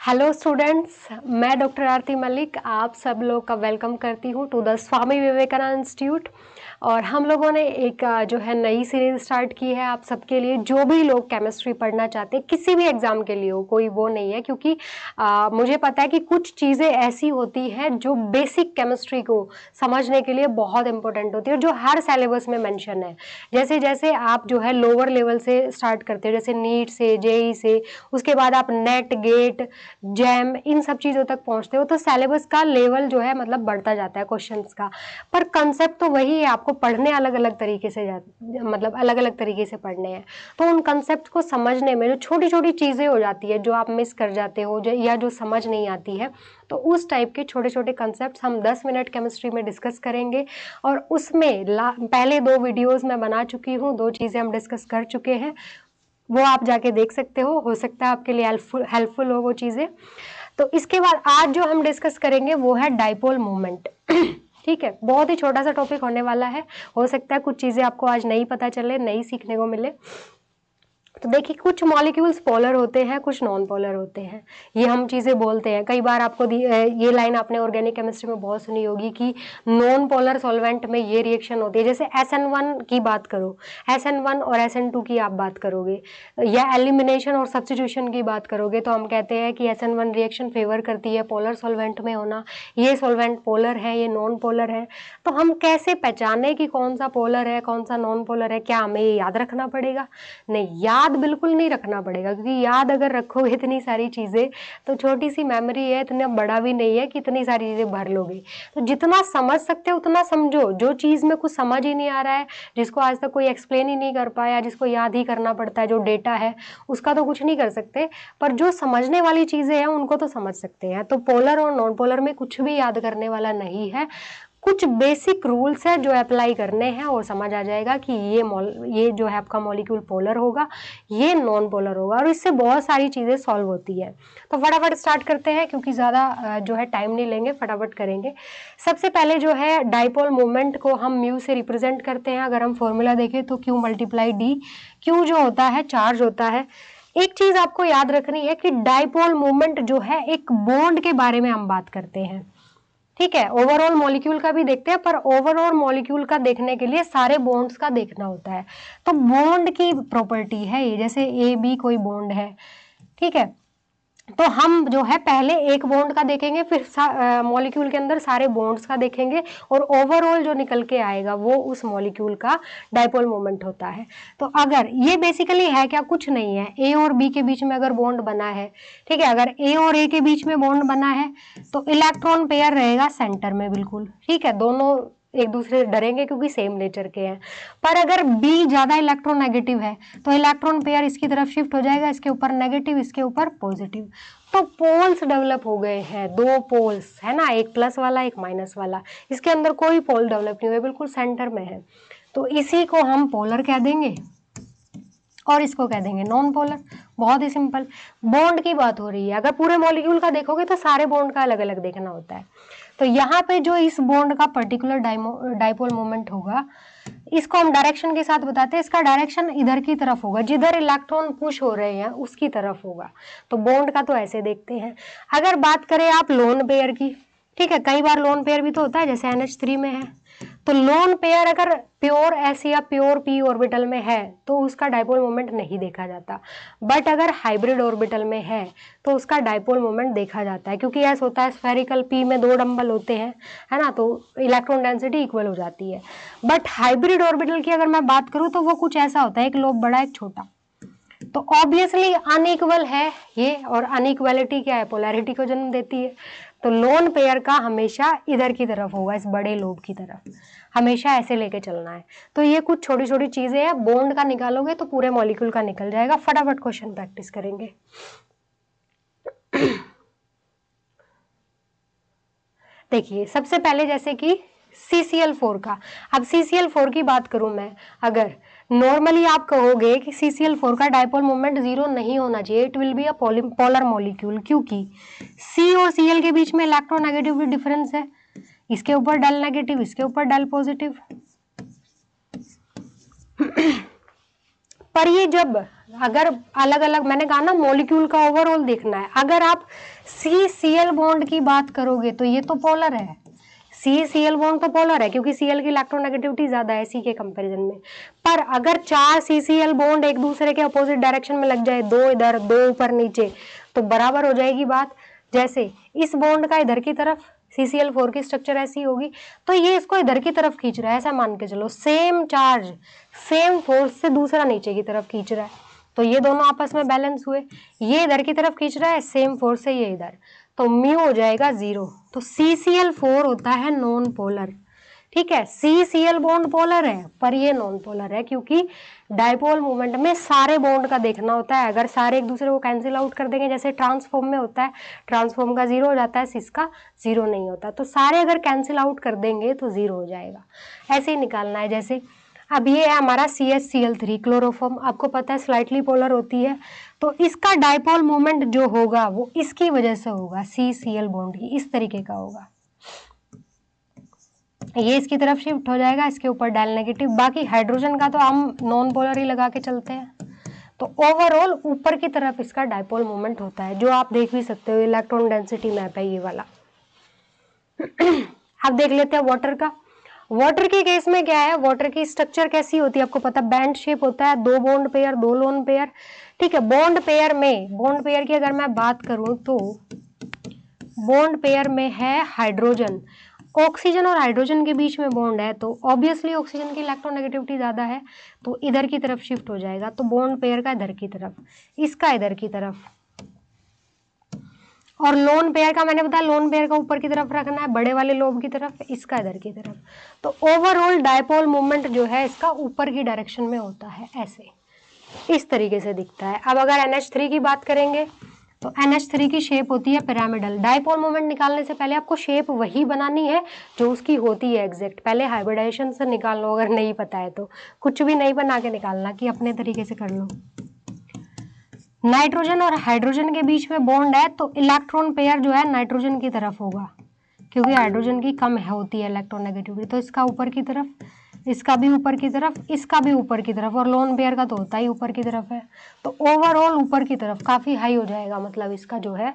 Hello students, मैं doctor Aarti Malik आप सब लोग का वेलकम करती हूँ to the Swami Vivekananda institute. और हम लोगों ने एक जो है नई सीरीज स्टार्ट की है आप सबके लिए। जो भी लोग केमिस्ट्री पढ़ना चाहते हैं, किसी भी एग्जाम के लिए हो, कोई वो नहीं है, क्योंकि मुझे पता है कि कुछ चीज़ें ऐसी होती हैं जो बेसिक केमिस्ट्री को समझने के लिए बहुत इंपॉर्टेंट होती है, जो हर सिलेबस में मेंशन है। जैसे जैसे आप जो है लोअर लेवल से स्टार्ट करते हो, जैसे नीट से, जेई से, उसके बाद आप नेट, गेट, जैम, इन सब चीज़ों तक पहुंचते हो, तो सिलेबस का लेवल जो है मतलब बढ़ता जाता है क्वेश्चंस का। पर कंसेप्ट तो वही है, आपको पढ़ने अलग अलग तरीके से मतलब अलग अलग तरीके से पढ़ने हैं। तो उन कंसेप्ट को समझने में जो छोटी छोटी चीज़ें हो जाती है, जो आप मिस कर जाते हो या जो समझ नहीं आती है, तो उस टाइप के छोटे छोटे कंसेप्ट हम 10 मिनट केमिस्ट्री में डिस्कस करेंगे। और उसमें पहले 2 वीडियोज़ मैं बना चुकी हूँ, 2 चीज़ें हम डिस्कस कर चुके हैं, वो आप जाके देख सकते हो सकता है आपके लिए हेल्पफुल हो वो चीज़ें। तो इसके बाद आज जो हम डिस्कस करेंगे वो है डाइपोल मूवमेंट। ठीक है, बहुत ही छोटा सा टॉपिक होने वाला है। हो सकता है कुछ चीज़ें आपको आज नहीं पता चले, नहीं सीखने को मिले। तो देखिए, कुछ मॉलिक्यूल्स पोलर होते हैं, कुछ नॉन पोलर होते हैं, ये हम चीज़ें बोलते हैं। कई बार आपको ये लाइन आपने ऑर्गेनिक केमिस्ट्री में बहुत सुनी होगी कि नॉन पोलर सॉल्वेंट में ये रिएक्शन होती है। जैसे SN1 की बात करो, SN1 और SN2 की आप बात करोगे, या एलिमिनेशन और सब्स्टिट्यूशन की बात करोगे, तो हम कहते हैं कि SN1 रिएक्शन फेवर करती है पोलर सॉल्वेंट में होना, ये सॉल्वेंट पोलर है, ये नॉन पोलर है। तो हम कैसे पहचाने कि कौन सा पोलर है, कौन सा नॉन पोलर है? क्या हमें याद रखना पड़ेगा? नहीं, याद बिल्कुल नहीं रखना पड़ेगा, क्योंकि याद अगर रखोगे इतनी सारी चीज़ें, तो छोटी सी मेमोरी है, इतना बड़ा भी नहीं है कि इतनी सारी चीज़ें भर लोगे। तो जितना समझ सकते हो उतना समझो। जो चीज़ में कुछ समझ ही नहीं आ रहा है, जिसको आज तक कोई एक्सप्लेन ही नहीं कर पाया, जिसको याद ही करना पड़ता है, जो डेटा है उसका तो कुछ नहीं कर सकते, पर जो समझने वाली चीज़ें हैं उनको तो समझ सकते हैं। तो पोलर और नॉन पोलर में कुछ भी याद करने वाला नहीं है, कुछ बेसिक रूल्स है जो अप्लाई करने हैं और समझ आ जाएगा कि ये जो है आपका मॉलिक्यूल पोलर होगा, ये नॉन पोलर होगा, और इससे बहुत सारी चीज़ें सॉल्व होती है। तो फटाफट स्टार्ट करते हैं, क्योंकि ज़्यादा जो है टाइम नहीं लेंगे, फटाफट करेंगे। सबसे पहले जो है डाइपोल मोमेंट को हम म्यू से रिप्रेजेंट करते हैं। अगर हम फॉर्मूला देखें तो Q × D। Q जो होता है चार्ज होता है। एक चीज़ आपको याद रखनी है कि डाइपोल मोमेंट जो है एक बॉन्ड के बारे में हम बात करते हैं। ठीक है, ओवरऑल मॉलिक्यूल का भी देखते हैं, पर ओवरऑल मॉलिक्यूल का देखने के लिए सारे बॉन्ड्स का देखना होता है। तो बॉन्ड की प्रॉपर्टी है ये, जैसे AB कोई बॉन्ड है, ठीक है, तो हम जो है पहले एक बॉन्ड का देखेंगे, फिर मॉलिक्यूल के अंदर सारे बॉन्ड्स का देखेंगे, और ओवरऑल जो निकल के आएगा वो उस मॉलिक्यूल का डाइपोल मोमेंट होता है। तो अगर ये बेसिकली है क्या, कुछ नहीं है, A और B के बीच में अगर बॉन्ड बना है, ठीक है, अगर A और A के बीच में बॉन्ड बना है तो इलेक्ट्रॉन पेयर रहेगा सेंटर में, बिल्कुल ठीक है, दोनों एक दूसरे से डरेंगे क्योंकि सेम नेचर के हैं। पर अगर B ज्यादा इलेक्ट्रोनेगेटिव है तो इलेक्ट्रॉन पेयर इसकी तरफ शिफ्ट हो जाएगा, इसके ऊपर नेगेटिव, इसके ऊपर पॉजिटिव। तो पोल्स डेवलप हो गए हैं, 2 पोल्स है ना, एक प्लस वाला एक माइनस वाला। इसके अंदर कोई पोल डेवलप नहीं हुए, बिल्कुल सेंटर में है, तो इसी को हम पोलर कह देंगे और इसको कह देंगे नॉन पोलर। बहुत ही सिंपल। बॉन्ड की बात हो रही है, अगर पूरे मॉलिक्यूल का देखोगे तो सारे बॉन्ड का अलग अलग देखना होता है। तो यहाँ पे जो इस बॉन्ड का पर्टिकुलर डाइपोल मोमेंट होगा, इसको हम डायरेक्शन के साथ बताते हैं। इसका डायरेक्शन इधर की तरफ होगा, जिधर इलेक्ट्रॉन पुश हो रहे हैं उसकी तरफ होगा। तो बॉन्ड का तो ऐसे देखते हैं। अगर बात करें आप लोन पेयर की, ठीक है, कई बार लोन पेयर भी तो होता है, जैसे NH3 में है, तो लोन पेयर अगर प्योर S या प्योर P ऑर्बिटल में है तो उसका डाइपोल मोमेंट नहीं देखा जाता। बट अगर हाइब्रिड ऑर्बिटल में है तो उसका डाइपोल मोमेंट देखा जाता है, क्योंकि S होता है स्फेरिकल, P में 2 डंबल होते हैं, है ना, तो इलेक्ट्रॉन डेंसिटी इक्वल हो जाती है। बट हाइब्रिड ऑर्बिटल की अगर मैं बात करूं तो वो कुछ ऐसा होता है, एक लोब बड़ा एक छोटा, तो ऑब्वियसली अनइक्वल है ये, और अनइक्वलिटी क्या है, पोलैरिटी को जन्म देती है। तो लोन पेयर का हमेशा इधर की तरफ होगा, इस बड़े लोब की तरफ, हमेशा ऐसे लेके चलना है। तो ये कुछ छोटी छोटी चीजें हैं, बॉन्ड का निकालोगे तो पूरे मॉलिक्यूल का निकल जाएगा। फटाफट क्वेश्चन प्रैक्टिस करेंगे। देखिए, सबसे पहले जैसे कि CCl4 का, अब CCl4 की बात करूं मैं, अगर नॉर्मली आप कहोगे कि CCl4 का डाइपोल मोमेंट 0 नहीं होना चाहिए, it will be a polar molecule, क्योंकि C और Cl के बीच में इलेक्ट्रोनेगेटिव डिफरेंस है, इसके ऊपर डेल नेगेटिव, इसके ऊपर डेल पॉजिटिव। पर ये जब अगर अलग अलग, मैंने कहा ना मॉलिक्यूल का ओवरऑल देखना है। अगर आप CCl बॉन्ड की बात करोगे तो ये तो पोलर है, CCl बॉन्ड तो पोलर है क्योंकि Cl की इलेक्ट्रोनेगेटिविटी ज्यादा है C के कंपैरिजन में। पर अगर 4 CCl बॉन्ड एक दूसरे के अपोजिट डायरेक्शन में लग जाए, 2 इधर 2 ऊपर नीचे, तो बराबर हो जाएगी बात। जैसे इस बॉन्ड का इधर की तरफ CCl4 की स्ट्रक्चर ऐसी होगी, तो ये इसको इधर की तरफ खींच रहा है, ऐसा मान के चलो। सेम चार्ज सेम फोर्स से दूसरा नीचे की तरफ खींच रहा है, तो ये दोनों आपस में बैलेंस हुए। ये इधर की तरफ खींच रहा है सेम फोर्स से, ये इधर, तो म्यू हो जाएगा 0। तो CCl4 होता है नॉन पोलर। ठीक है, CCl बॉन्ड पोलर है पर ये नॉन पोलर है, क्योंकि डायपोल मूवमेंट में सारे बॉन्ड का देखना होता है। अगर सारे एक दूसरे को कैंसिल आउट कर देंगे, जैसे ट्रांसफॉर्म में होता है, ट्रांसफॉर्म का 0 हो जाता है, सिस का 0 नहीं होता, तो सारे अगर कैंसिल आउट कर देंगे तो 0 हो जाएगा। ऐसे ही निकालना है। जैसे अब ये है हमारा CHCl3 क्लोरोफॉर्म, आपको पता है स्लाइटली पोलर होती है, तो इसका डायपोल मोमेंट जो होगा वो इसकी वजह से होगा, CCl बॉन्ड की, इस तरीके का होगा। ये इसकी तरफ शिफ्ट हो जाएगा, इसके ऊपर डायल नेगेटिव। बाकी हाइड्रोजन का तो हम नॉन पोलर ही लगा के चलते हैं। तो ओवरऑल ऊपर की तरफ इसका डायपोल मोमेंट होता है, जो आप देख भी सकते हो, इलेक्ट्रॉन डेंसिटी मैप है ये वाला। अब देख लेते हैं वाटर का। वाटर के केस में क्या है, वाटर की स्ट्रक्चर कैसी होती है आपको पता, बैंड शेप होता है, 2 बॉन्ड पेयर 2 लोन पेयर। ठीक है, बॉन्ड पेयर की अगर मैं बात करूं तो बॉन्ड पेयर में है हाइड्रोजन, ऑक्सीजन और हाइड्रोजन के बीच में बॉन्ड है, तो ऑब्वियसली ऑक्सीजन की इलेक्ट्रोनेगेटिविटी ज्यादा है, तो इधर की तरफ शिफ्ट हो जाएगा। तो बॉन्ड पेयर का इधर की तरफ, इसका इधर की तरफ। और लोन पेयर का मैंने बताया, लोन पेयर का ऊपर की तरफ रखना है, बड़े वाले लोब की तरफ, इसका इधर की तरफ। तो ओवरऑल डायपोल मूवमेंट जो है इसका ऊपर की डायरेक्शन में होता है, ऐसे इस तरीके से दिखता है। अब अगर NH3 की बात करेंगे तो NH3 की शेप होती है पिरामिडल। डायपोल मोमेंट निकालने से पहले आपको शेप वही बनानी है जो उसकी होती है एग्जैक्ट। पहले हाइब्रिडाइजेशन से निकाल लो, अगर नहीं पता है तो कुछ भी नहीं बना के निकालना कि अपने तरीके से कर लो। नाइट्रोजन और हाइड्रोजन के बीच में बॉन्ड है, तो इलेक्ट्रॉन पेयर जो है नाइट्रोजन की तरफ होगा, क्योंकि हाइड्रोजन की कम होती है इलेक्ट्रोनेगेटिविटी, तो इसका ऊपर की तरफ, इसका भी ऊपर की तरफ, इसका भी ऊपर की तरफ, और लोन पेयर का तो होता ही ऊपर की तरफ है। तो ओवरऑल ऊपर की तरफ काफी हाई हो जाएगा, मतलब इसका जो है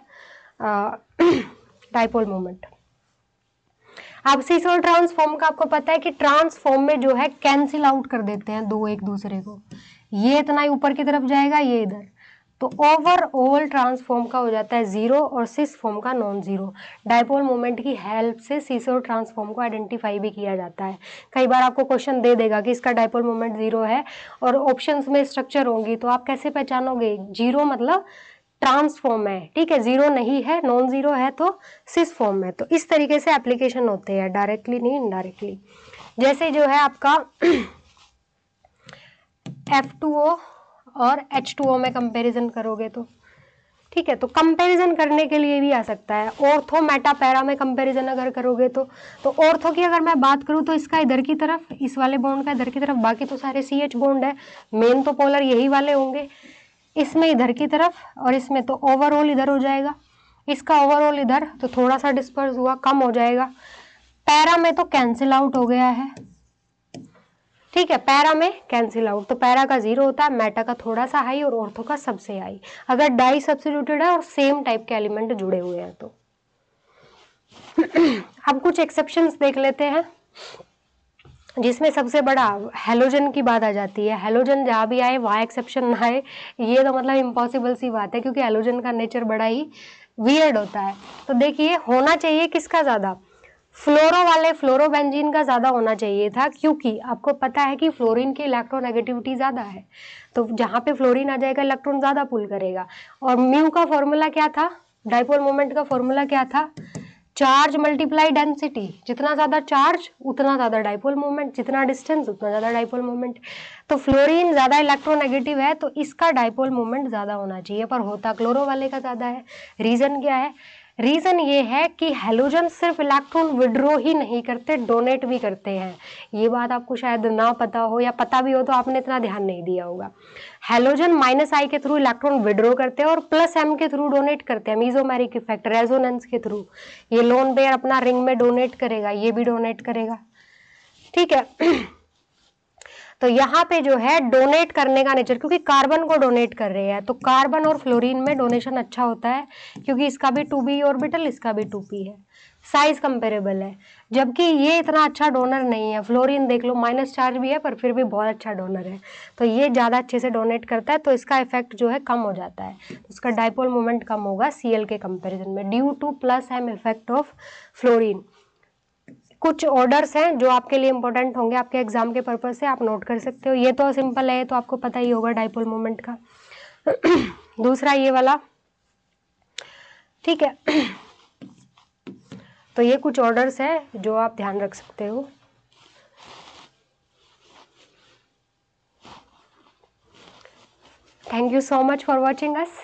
डायपोल मोमेंट। अब सीस और ट्रांसफॉर्म का आपको पता है कि ट्रांसफॉर्म में जो है कैंसिल आउट कर देते हैं दो एक दूसरे को, ये इतना ही ऊपर की तरफ जाएगा, ये इधर, तो ओवरऑल ट्रांसफॉर्म का हो जाता है 0 और सिस फॉर्म का नॉन जीरो। डायपोल मोमेंट की हेल्प से सिस और ट्रांसफॉर्म को आइडेंटिफाई भी किया जाता है। कई बार आपको क्वेश्चन दे देगा कि इसका डायपोल मोमेंट 0 है और ऑप्शंस में स्ट्रक्चर होंगी, तो आप कैसे पहचानोगे, 0 मतलब ट्रांसफॉर्म है, ठीक है, 0 नहीं है, नॉन जीरो है तो सिस फॉर्म है। तो इस तरीके से एप्लीकेशन होते हैं, डायरेक्टली नहीं इनडायरेक्टली। जैसे जो है आपका F2O और H2O में कंपैरिजन करोगे तो ठीक है, तो कंपैरिजन करने के लिए भी आ सकता है। ऑर्थो मेटा पैरा में कंपैरिजन अगर करोगे तो ऑर्थो की अगर मैं बात करूं तो इसका इधर की तरफ, इस वाले बॉन्ड का इधर की तरफ, बाकी तो सारे CH बॉन्ड है, मेन तो पोलर यही वाले होंगे, इसमें इधर की तरफ और इसमें तो ओवरऑल इधर हो जाएगा, इसका ओवरऑल इधर, तो थोड़ा सा डिस्पर्स हुआ, कम हो जाएगा। पैरा में तो कैंसिल आउट हो गया है, ठीक है, पैरा में कैंसिल आउट, तो पैरा का 0 होता है, मेटा का थोड़ा सा हाई और ऑर्थो का सबसे हाई, अगर डाई सब्स्टिट्यूटेड है और सेम टाइप के एलिमेंट जुड़े हुए हैं तो। अब कुछ एक्सेप्शंस देख लेते हैं, जिसमें सबसे बड़ा हेलोजन की बात आ जाती है। हेलोजन जहाँ भी आए वहाँ एक्सेप्शन ना आए, ये तो मतलब इम्पॉसिबल सी बात है, क्योंकि हेलोजन का नेचर बड़ा ही वियर्ड होता है। तो देखिए, होना चाहिए किसका ज्यादा, फ्लोरो वाले फ्लोरोबेंजीन का ज्यादा होना चाहिए था, क्योंकि आपको पता है कि फ्लोरीन की इलेक्ट्रोनेगेटिविटी ज्यादा है, तो जहाँ पे फ्लोरीन आ जाएगा इलेक्ट्रॉन ज्यादा पुल करेगा। और म्यू का फॉर्मूला क्या था, डायपोल मोमेंट का फॉर्मूला क्या था, चार्ज मल्टीप्लाई डेंसिटी, जितना ज्यादा चार्ज उतना ज्यादा डायपोल मोमेंट, जितना डिस्टेंस उतना ज्यादा डायपोल मोमेंट। तो फ्लोरीन ज्यादा इलेक्ट्रोनेगेटिव है तो इसका डायपोल मोमेंट ज्यादा होना चाहिए, पर होता क्लोरो वाले का ज्यादा है। रीजन क्या है, रीजन ये है कि हेलोजन सिर्फ इलेक्ट्रॉन विड्रॉ ही नहीं करते, डोनेट भी करते हैं। ये बात आपको शायद ना पता हो, या पता भी हो तो आपने इतना ध्यान नहीं दिया होगा। हेलोजन -I के थ्रू इलेक्ट्रॉन विड्रॉ करते हैं और +M के थ्रू डोनेट करते हैं, मीजोमेरिक इफेक्ट, रेजोनेंस के थ्रू। ये लोन पेयर अपना रिंग में डोनेट करेगा, ये भी डोनेट करेगा, ठीक है। तो यहाँ पे जो है डोनेट करने का नेचर, क्योंकि कार्बन को डोनेट कर रहे हैं, तो कार्बन और फ्लोरीन में डोनेशन अच्छा होता है, क्योंकि इसका भी 2p ऑर्बिटल, इसका भी 2p है, साइज कंपेरेबल है। जबकि ये इतना अच्छा डोनर नहीं है। फ्लोरीन देख लो माइनस चार्ज भी है पर फिर भी बहुत अच्छा डोनर है, तो ये ज़्यादा अच्छे से डोनेट करता है, तो इसका इफेक्ट जो है कम हो जाता है, तो इसका डाइपोल मोमेंट कम होगा Cl के कंपेरिजन में, due two plus m effect of fluorine. कुछ ऑर्डर्स हैं जो आपके लिए इंपॉर्टेंट होंगे आपके एग्जाम के पर्पज से, आप नोट कर सकते हो। ये तो सिंपल है, तो आपको पता ही होगा डाइपोल मोमेंट का। दूसरा ये वाला, ठीक है। तो ये कुछ ऑर्डर्स है जो आप ध्यान रख सकते हो। Thank you so much for watching us.